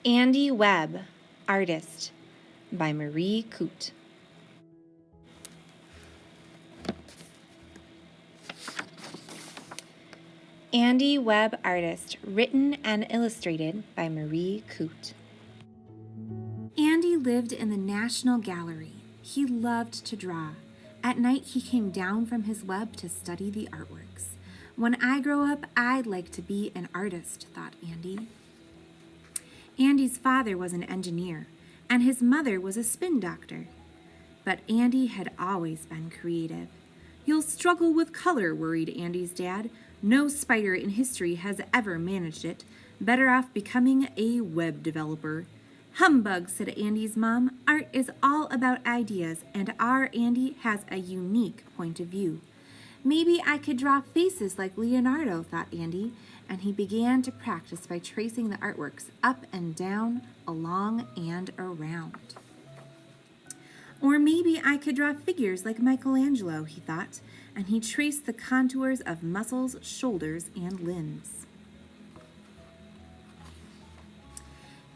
Andy Webb, Artist, by Marie Coote. Andy Webb, Artist, written and illustrated by Marie Coote. Andy lived in the National Gallery. He loved to draw. At night, he came down from his web to study the artworks. When I grow up, I'd like to be an artist, thought Andy. Andy's father was an engineer, and his mother was a spin doctor. But Andy had always been creative. You'll struggle with color, worried Andy's dad. No spider in history has ever managed it. Better off becoming a web developer. Humbug, said Andy's mom. Art is all about ideas, and our Andy has a unique point of view. Maybe I could draw faces like Leonardo, thought Andy, and he began to practice by tracing the artworks up and down, along and around. Or maybe I could draw figures like Michelangelo, he thought, and he traced the contours of muscles, shoulders, and limbs.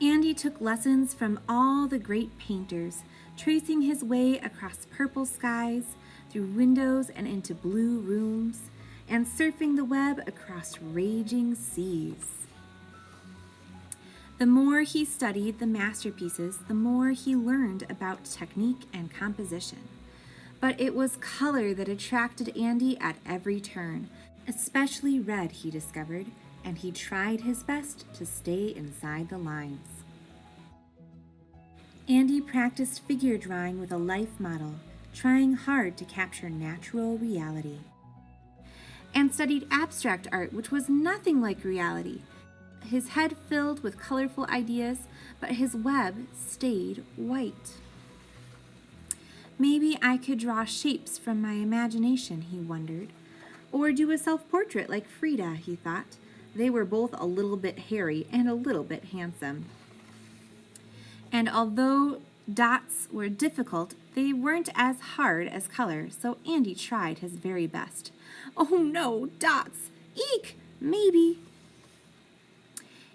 Andy took lessons from all the great painters, tracing his way across purple skies, through windows and into blue rooms, and surfing the web across raging seas. The more he studied the masterpieces, the more he learned about technique and composition. But it was color that attracted Andy at every turn, especially red, he discovered, and he tried his best to stay inside the lines. Andy practiced figure drawing with a life model, trying hard to capture natural reality, and studied abstract art, which was nothing like reality. His head filled with colorful ideas, but his web stayed white. Maybe I could draw shapes from my imagination, he wondered, or do a self-portrait like Frida, he thought. They were both a little bit hairy and a little bit handsome. And although dots were difficult, they weren't as hard as color, so Andy tried his very best. Oh no, dots! Eek! Maybe.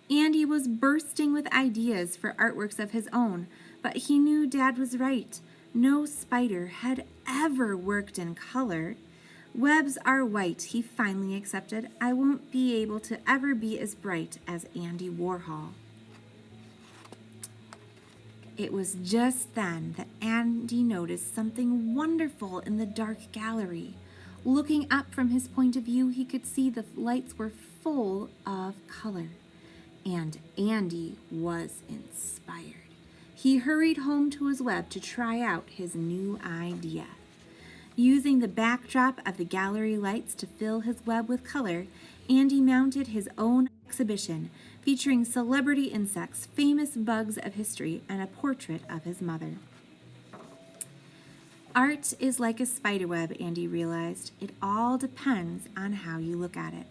Andy was bursting with ideas for artworks of his own, but he knew Dad was right. No spider had ever worked in color. Webs are white, he finally accepted. I won't be able to ever be as bright as Andy Warhol. It was just then that Andy noticed something wonderful in the dark gallery. Looking up from his point of view, he could see the lights were full of color. And Andy was inspired. He hurried home to his web to try out his new idea. Using the backdrop of the gallery lights to fill his web with color, Andy mounted his own exhibition featuring celebrity insects, famous bugs of history, and a portrait of his mother. Art is like a spiderweb, Andy realized. It all depends on how you look at it.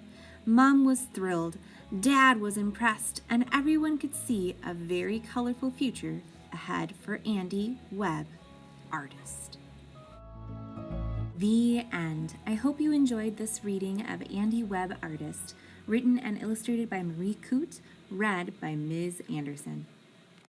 Mom was thrilled, Dad was impressed, and everyone could see a very colorful future ahead for Andy Webb, Artist. The end. I hope you enjoyed this reading of Andy Webb, Artist, written and illustrated by Marie Coote, read by Ms. Anderson.